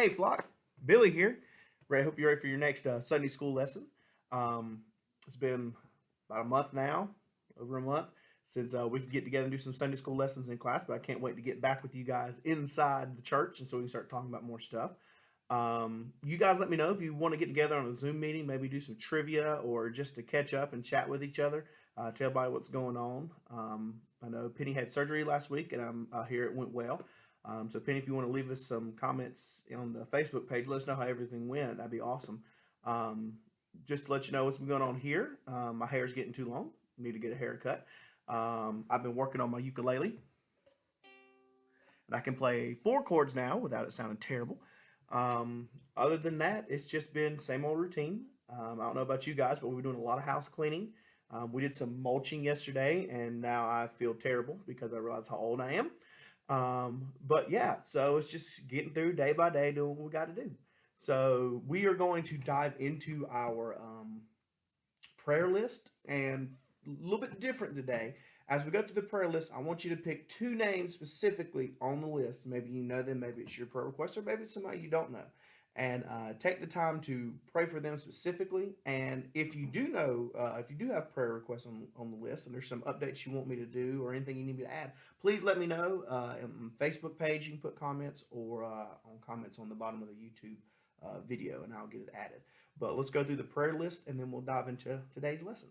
Hey, Flock, Billy here. Ray, hope you're ready for your next Sunday school lesson. It's been about a month now, over a month, since we could get together and do some Sunday school lessons in class, but I can't wait to get back with you guys inside the church and so we can start talking about more stuff. You guys let me know if you want to get together on a Zoom meeting, maybe do some trivia or just to catch up and chat with each other, tell everybody what's going on. I know Penny had surgery last week and I'm here it went well. So Penny, if you want to leave us some comments on the Facebook page, let us know how everything went. That'd be awesome. Um, just to let you know what's been going on here. My hair's getting too long. Need to get a haircut. I've been working on my ukulele, and I can play four chords now without it sounding terrible. Other than that, it's just been same old routine. I don't know about you guys, but we've been doing a lot of house cleaning. We did some mulching yesterday, and now I feel terrible because I realize how old I am. But yeah, so it's just getting through day by day, doing what we got to do. So we are going to dive into our prayer list and a little bit different today. As we go through the prayer list, I want you to pick two names specifically on the list. Maybe you know them, maybe it's your prayer request, or maybe it's somebody you don't know. And take the time to pray for them specifically. And if you do know, if you do have prayer requests on the list and there's some updates you want me to do or anything you need me to add, please let me know. On the Facebook page, you can put comments or on comments on the bottom of the YouTube video, and I'll get it added. But let's go through the prayer list and then we'll dive into today's lesson.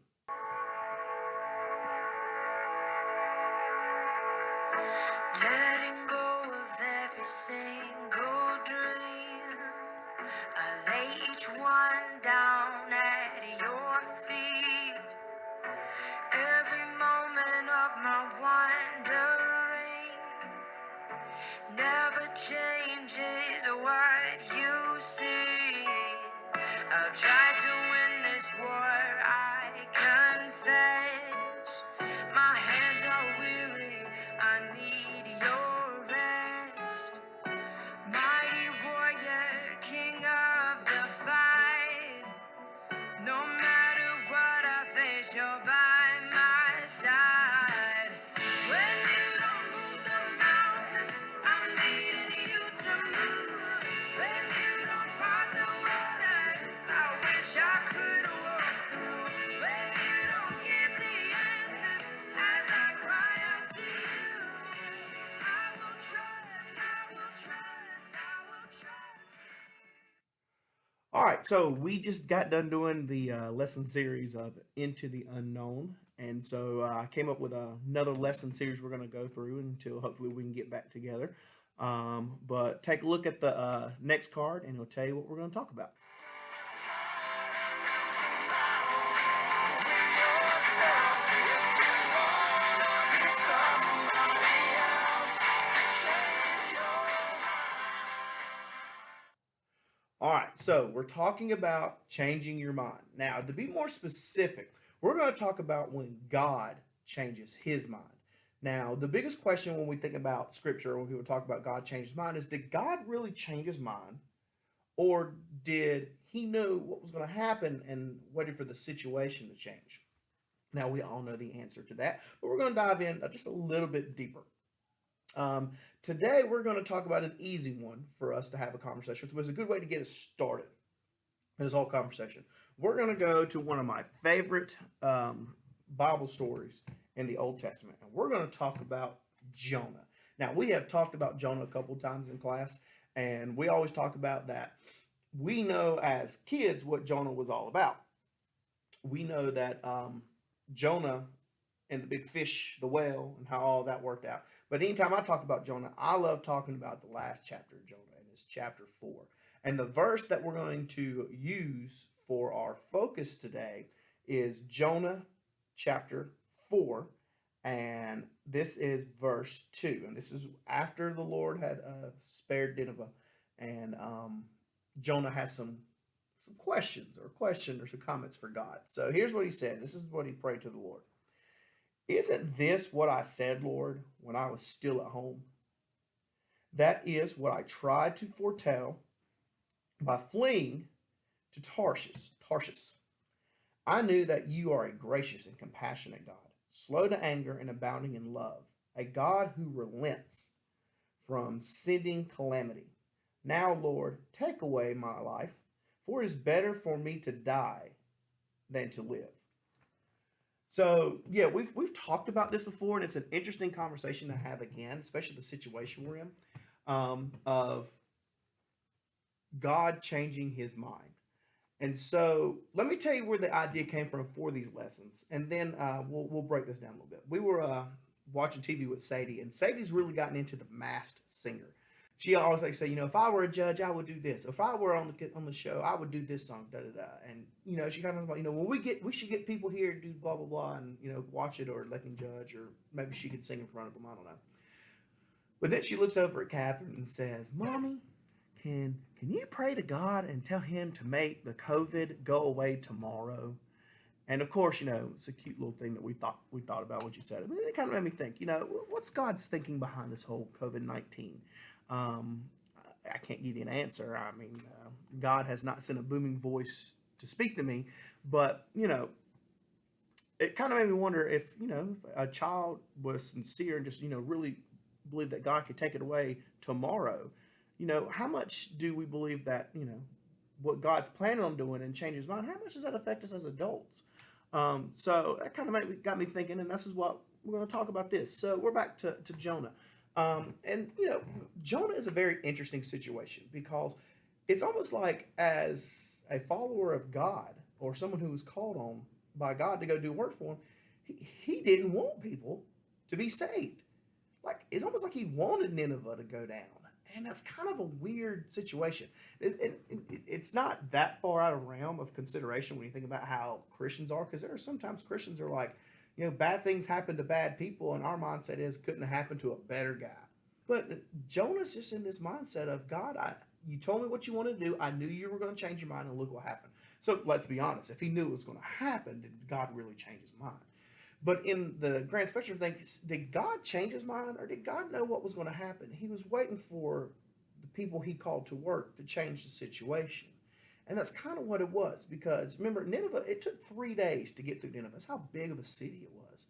Letting go of every single dream, I lay each one down at your feet. Every moment of my wandering never changes what you see. I've tried to win this war, I confess. My hands are weary, I need your rest. Mighty warrior, king of the fight. No matter what I face, you're by my side. When you don't move the mountains, I'm needing you to move. When you don't part the waters, I wish I could walk through. When you don't give the answers, as I cry out to you, I will trust, I will trust, I will trust. All right, so we just got done doing the lesson series of Into the Unknown. And so I came up with another lesson series we're going to go through until hopefully we can get back together. But take a look at the next card and it'll tell you what we're going to talk about. All right, so we're talking about changing your mind. Now, to be more specific, we're going to talk about when God changes his mind. Now, the biggest question when we think about scripture, when people talk about God change his mind, is did God really change his mind? Or did he know what was going to happen and waited for the situation to change? Now, we all know the answer to that, but we're going to dive in just a little bit deeper. Today, we're going to talk about an easy one for us to have a conversation with. It was a good way to get us started in this whole conversation. We're going to go to one of my favorite Bible stories in the Old Testament, and we're going to talk about Jonah. Now, we have talked about Jonah a couple times in class, and we always talk about that. We know as kids what Jonah was all about. We know that Jonah and the big fish, the whale, and how all that worked out. But anytime I talk about Jonah, I love talking about the last chapter of Jonah, and it's chapter 4. And the verse that we're going to use for our focus today is Jonah chapter 4. And this is verse 2. And this is after the Lord had spared Nineveh. And Jonah has some questions or some comments for God. So here's what he says. This is what he prayed to the Lord. Isn't this what I said, Lord, when I was still at home? That is what I tried to foretell by fleeing to Tarshish. I knew that you are a gracious and compassionate God, slow to anger and abounding in love, a God who relents from sending calamity. Now, Lord, take away my life, for it is better for me to die than to live. So yeah, we've talked about this before, and it's an interesting conversation to have again, especially the situation we're in, of God changing His mind. And so let me tell you where the idea came from for these lessons, and then we'll break this down a little bit. We were watching TV with Sadie, and Sadie's really gotten into the Masked Singer. She always like say, if I were a judge, I would do this. If I were on the show, I would do this song, da da da. And she kind of like, when we should get people here to do blah blah blah, and watch it or let them judge, or maybe she could sing in front of them. I don't know. But then she looks over at Catherine and says, "Mommy, can you pray to God and tell Him to make the COVID go away tomorrow?" And of course, it's a cute little thing that we thought about what you said. I mean, it kind of made me think, what's God's thinking behind this whole COVID-19? Um, I can't give you an answer. I mean, God has not sent a booming voice to speak to me, but it kind of made me wonder if a child was sincere and just really believed that God could take it away tomorrow. How much do we believe that what God's planning on doing and change His mind? How much does that affect us as adults? So that kind of got me thinking, and this is what we're going to talk about this. So we're back to Jonah. And Jonah is a very interesting situation because it's almost like, as a follower of God or someone who was called on by God to go do work for Him, he didn't want people to be saved. Like, it's almost like he wanted Nineveh to go down. And that's kind of a weird situation. It's not that far out of realm of consideration when you think about how Christians are, because there are sometimes Christians are like, bad things happen to bad people, and our mindset is couldn't have happened to a better guy. But Jonah's just in this mindset of, God, you told me what you wanted to do. I knew you were going to change your mind, and look what happened. So let's be honest. If he knew it was going to happen, did God really change his mind? But in the grand spectrum of things, did God change his mind, or did God know what was going to happen? He was waiting for the people He called to work to change the situation. And that's kind of what it was, because remember, Nineveh, it took 3 days to get through Nineveh. That's how big of a city it was.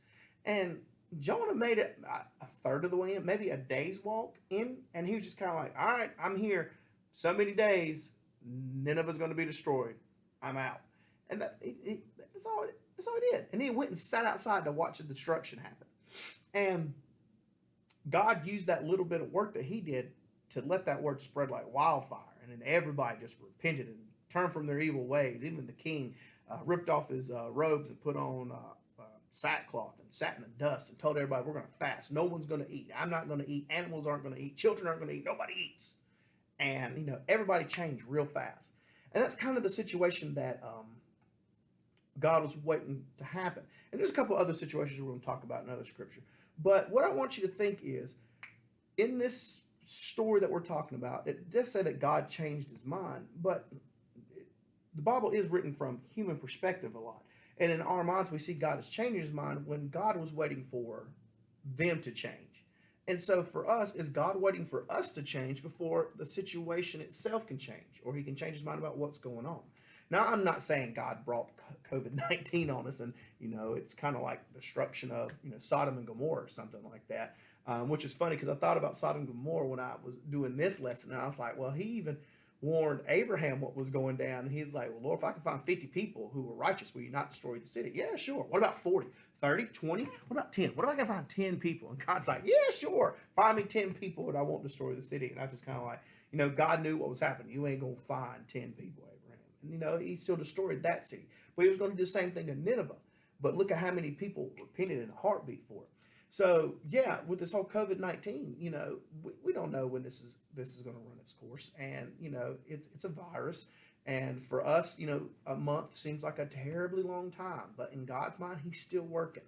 And Jonah made it a third of the way in, maybe a day's walk in, and he was just kind of like, all right, I'm here so many days, Nineveh's going to be destroyed. I'm out. And that's all he did. And he went and sat outside to watch the destruction happen. And God used that little bit of work that he did to let that word spread like wildfire. And then everybody just repented and turned from their evil ways. Even the king ripped off his robes and put on sackcloth and sat in the dust and told everybody, we're going to fast. No one's going to eat. I'm not going to eat. Animals aren't going to eat. Children aren't going to eat. Nobody eats. And, everybody changed real fast. And that's kind of the situation that God was waiting to happen. And there's a couple other situations we're going to talk about in other scripture. But what I want you to think is, in this story that we're talking about, it does say that God changed his mind, but the Bible is written from human perspective a lot. And in our minds, we see God has changed his mind when God was waiting for them to change. And so for us, is God waiting for us to change before the situation itself can change, or he can change his mind about what's going on? Now, I'm not saying God brought COVID-19 on us and, it's kind of like destruction of, Sodom and Gomorrah or something like that, which is funny because I thought about Sodom and Gomorrah when I was doing this lesson, and I was like, well, he even warned Abraham what was going down, and he's like, well, Lord, if I can find 50 people who were righteous, will you not destroy the city? Yeah, sure. What about 40, 30, 20? What about 10? What if I can find 10 people? And God's like, yeah, sure. Find me 10 people and I won't destroy the city. And I just kind of like, God knew what was happening. You ain't going to find 10 people, Abraham. And, he still destroyed that city. But he was going to do the same thing to Nineveh. But look at how many people repented in a heartbeat for it. So yeah, with this whole COVID-19, we don't know when this is going to run its course, and it's a virus, and for us, a month seems like a terribly long time, but in God's mind, He's still working.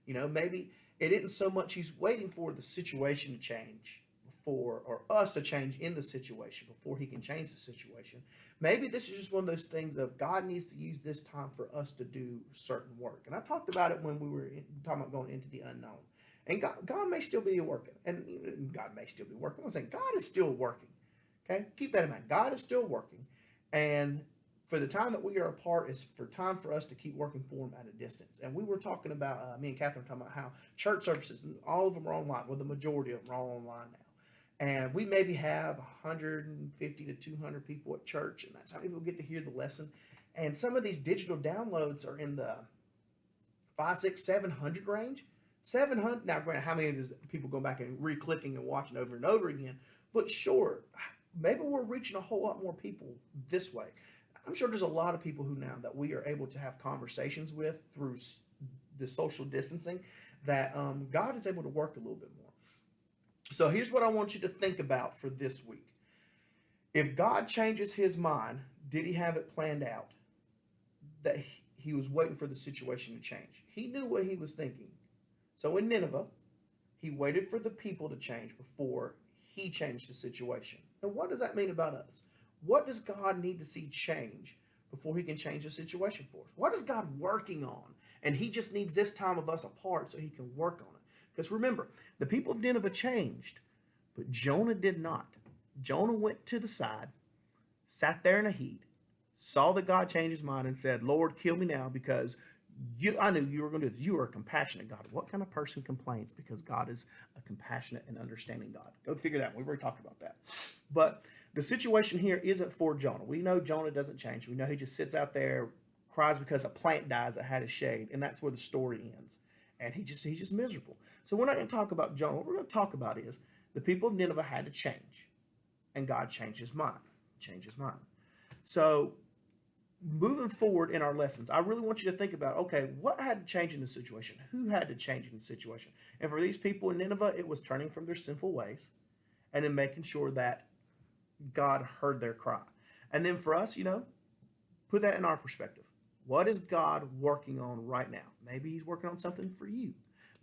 Maybe it isn't so much He's waiting for the situation to change before, or us to change in the situation before He can change the situation. Maybe this is just one of those things of God needs to use this time for us to do certain work, and I talked about it when we were talking about going into the unknown. And God may still be working. And God may still be working. I'm saying God is still working. Okay? Keep that in mind. God is still working. And for the time that we are apart is for time for us to keep working for Him at a distance. And we were talking about, me and Catherine were talking about how church services, all of them are online. Well, the majority of them are all online now. And we maybe have 150 to 200 people at church, and that's how people get to hear the lesson. And some of these digital downloads are in the 5, 6, 700 range. 700. Now, granted, how many of these people go back and re-clicking and watching over and over again? But sure, maybe we're reaching a whole lot more people this way. I'm sure there's a lot of people who now that we are able to have conversations with through the social distancing that God is able to work a little bit more. So here's what I want you to think about for this week. If God changes his mind, did he have it planned out? That he was waiting for the situation to change. He knew what he was thinking. So in Nineveh, he waited for the people to change before he changed the situation. And what does that mean about us? What does God need to see change before he can change the situation for us? What is God working on? And he just needs this time of us apart so he can work on it. Because remember, the people of Nineveh changed, but Jonah did not. Jonah went to the side, sat there in a heat, saw that God changed his mind and said, Lord, kill me now because I knew you were going to do this. You are a compassionate God. What kind of person complains? Because God is a compassionate and understanding God. Go figure that out. We've already talked about that. But the situation here isn't for Jonah. We know Jonah doesn't change. We know he just sits out there, cries because a plant dies that had a shade, and that's where the story ends. And he's just miserable. So we're not going to talk about Jonah. What we're going to talk about is the people of Nineveh had to change, and God changed his mind. So moving forward in our lessons, I really want you to think about, okay, what had to change in the situation? Who had to change in the situation? And for these people in Nineveh, it was turning from their sinful ways and then making sure that God heard their cry. And then for us, put that in our perspective. What is God working on right now? Maybe he's working on something for you.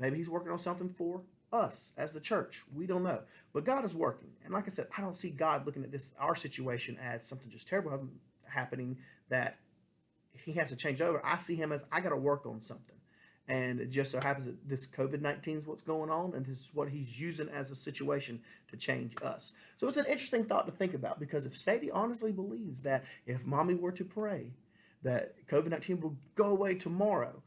Maybe he's working on something for us as the church. We don't know. But God is working. And like I said, I don't see God looking at our situation as something just terrible happening that he has to change over. I see him as I got to work on something. And it just so happens that this COVID-19 is what's going on, and this is what he's using as a situation to change us. So it's an interesting thought to think about, because if Sadie honestly believes that if mommy were to pray that COVID-19 will go away tomorrow,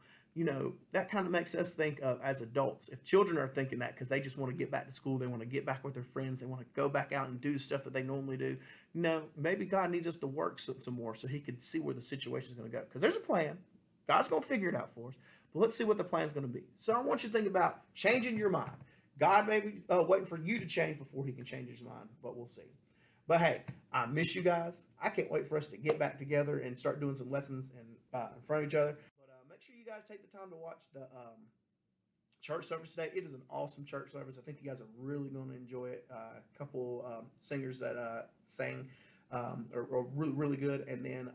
that kind of makes us think of as adults. If children are thinking that because they just want to get back to school, they want to get back with their friends, they want to go back out and do stuff that they normally do, maybe God needs us to work some more so he could see where the situation is going to go. Because there's a plan. God's going to figure it out for us. But let's see what the plan is going to be. So I want you to think about changing your mind. God may be waiting for you to change before he can change his mind, but we'll see. But hey, I miss you guys. I can't wait for us to get back together and start doing some lessons in front of each other. But make sure you guys take the time to watch the church service today. It is an awesome church service. I think you guys are really going to enjoy it. A couple singers that sang are really, really good. And then,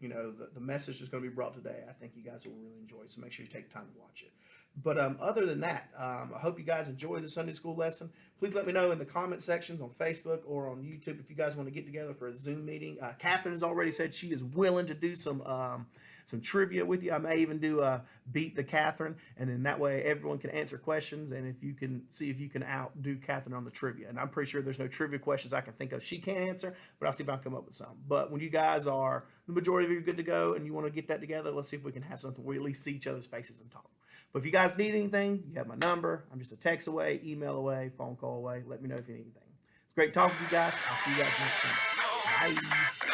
the message that's going to be brought today, I think you guys will really enjoy it. So make sure you take time to watch it. But other than that, I hope you guys enjoyed the Sunday school lesson. Please let me know in the comment sections on Facebook or on YouTube if you guys want to get together for a Zoom meeting. Catherine has already said she is willing to do some trivia with you. I may even do Beat the Catherine, and then that way everyone can answer questions, and if you can see if you can outdo Catherine on the trivia. And I'm pretty sure there's no trivia questions I can think of she can't answer, but I'll see if I can come up with some. But when you guys are, the majority of you are good to go and you want to get that together, let's see if we can have something where we at least see each other's faces and talk. But if you guys need anything, you have my number. I'm just a text away, email away, phone call away. Let me know if you need anything. It's great talking to you guys. I'll see you guys next time. Bye.